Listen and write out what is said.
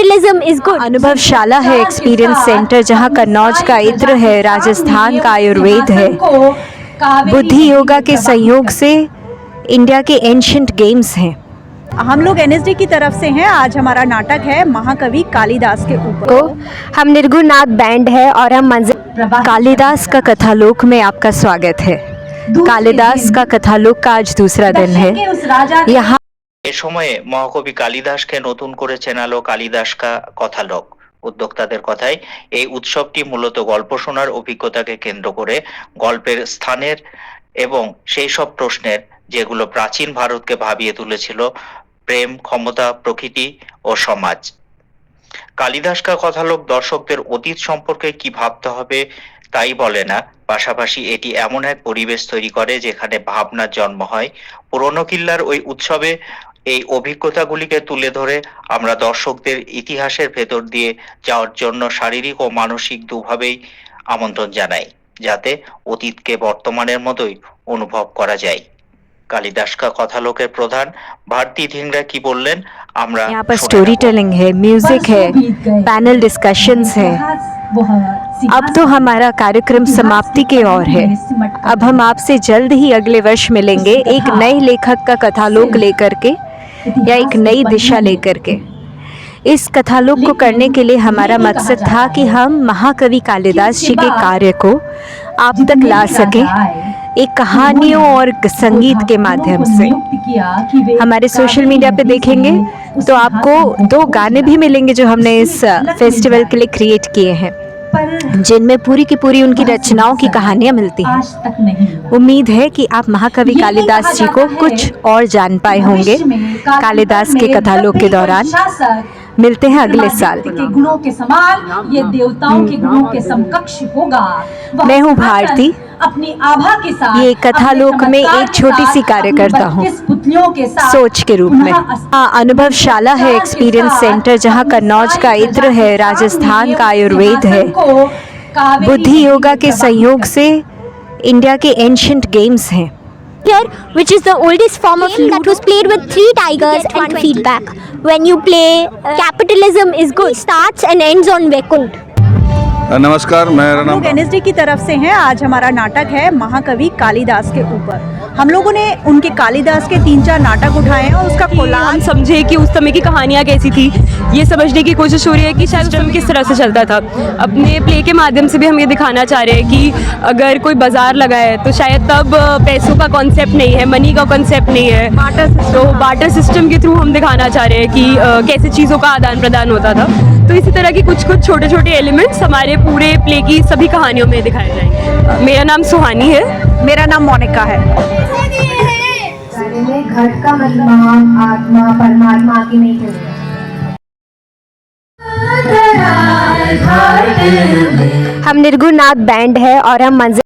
Capitalism is good. अनुभवशाला है experience centre, जहाँ कन्नौज का इत्र है, राजस्थान का आयुर्वेद है। बुद्धि योगा के सहयोग से इंडिया के एंशिएंट गेम्स हैं। हम लोग एनएसडी की तरफ से हैं। आज हमारा नाटक है महाकवि कालिदास के ऊपर। हम निर्गुण नाथ बैंड है और हम मंजिल कालिदास का कथालोक में आपका स्वागत है। कालिदास का कथालोक का आज दूसरा दिन है। यहाँ এ সময়ে মহাকবি কালিদাসকে নতুন করে চেনালো কালিদাসকা কথালোক। উদ্যোক্তাদের কথায় এই উৎসবটি মূলত গল্প শোনার অভিজ্ঞতাকে কেন্দ্র করে গল্পের স্থানের এবং সেই সব প্রশ্নের যেগুলো প্রাচীন ভারতকে ভাবিয়ে তুলেছিল, প্রেম, ক্ষমতা, প্রকৃতি ও সমাজ। কালিদাসকা কথালোক দর্শকদের অতীত সম্পর্কে কি ভাবতে হবে তাই বলে না, পাশাপাশি এটি এমন এক পরিবেশ তৈরি করে যেখানে ভাবনার জন্ম হয়। পুরনো কিল্লার ওই উৎসবে এই অভিজ্ঞতাগুলিকে তুলে ধরে আমরা দর্শকদের ইতিহাসের ভেতর দিয়ে যাওয়ার জন্য শারীরিক ও মানসিক দুভাবেই আমন্ত্রণ জানাই, যাতে অতীতকে বর্তমানের মতোই অনুভব করা যায়। কালিদাস का কথালোকের প্রধান भारती धिंगरा কি বললেন আমরা यहाँ पर स्टोरी टेलिंग है, म्यूजिक है, पैनल डिस्कशंस है। अब तो हमारा कार्यक्रम समाप्ति की ओर है। अब हम आपसे जल्द ही अगले वर्ष मिलेंगे एक नए लेखक का कथालोक लेकर के या एक नई दिशा लेकर के। इस कथालोक को करने के लिए हमारा मकसद था कि हम महाकवि कालिदास जी के कार्य को आप तक ला सके, एक कहानियों और संगीत के माध्यम से। हमारे सोशल मीडिया पे देखेंगे तो आपको 2 गाने भी मिलेंगे जो हमने इस फेस्टिवल के लिए क्रिएट किए हैं, जिनमें पूरी की पूरी उनकी रचनाओं की कहानियां मिलती हैं। उम्मीद है कि आप महाकवि कालिदास जी को कुछ और जान पाए होंगे कालिदास के कथालोक के दौरान। मिलते हैं अगले साल। के गुणों के समान ये देवताओं के गुणों के समकक्ष होगा। मैं हूँ भारती, अपनी आभा के साथ ये कथालोक में एक छोटी सी कार्यकर्ता हूँ, सोच के रूप में। अनुभवशाला है एक्सपीरियंस सेंटर, जहाँ कन्नौज का इत्र है, राजस्थान का आयुर्वेद है। बुद्धि योगा के सहयोग से इंडिया के एंशिएंट गेम्स हैं, which is the oldest form of game that was played with 3 tigers and feedback. When you play, capitalism is good. Starts and ends on Vaikunt. नमस्कार, मेरा हम नाम लोग एनएसडी की तरफ से हैं। आज हमारा नाटक है महाकवि कालिदास के ऊपर। हम लोगों ने उनके कालिदास के 3-4 नाटक उठाए हैं और उसका कोलाज हम समझे कि उस समय की कहानियाँ कैसी थी, ये समझने की कोशिश हो रही है कि सिस्टम किस तरह से चलता था। अपने प्ले के माध्यम से भी हम ये दिखाना चाह रहे हैं कि अगर कोई बाजार लगा है तो शायद तब पैसों का कॉन्सेप्ट नहीं है, मनी का कॉन्सेप्ट नहीं है, तो बार्टर सिस्टम के थ्रू हम दिखाना चाह रहे हैं कि कैसे चीज़ों का आदान प्रदान होता था। तो इसी तरह की कुछ छोटे छोटे एलिमेंट्स हमारे पूरे प्ले की सभी कहानियों में दिखाए जाएंगे। मेरा नाम सुहानी है। मेरा नाम मोनिका है। घट का महिमा आत्मा परमात्मा की नहीं चलेगा। हम निर्गुण नाथ बैंड है और हम मंजिल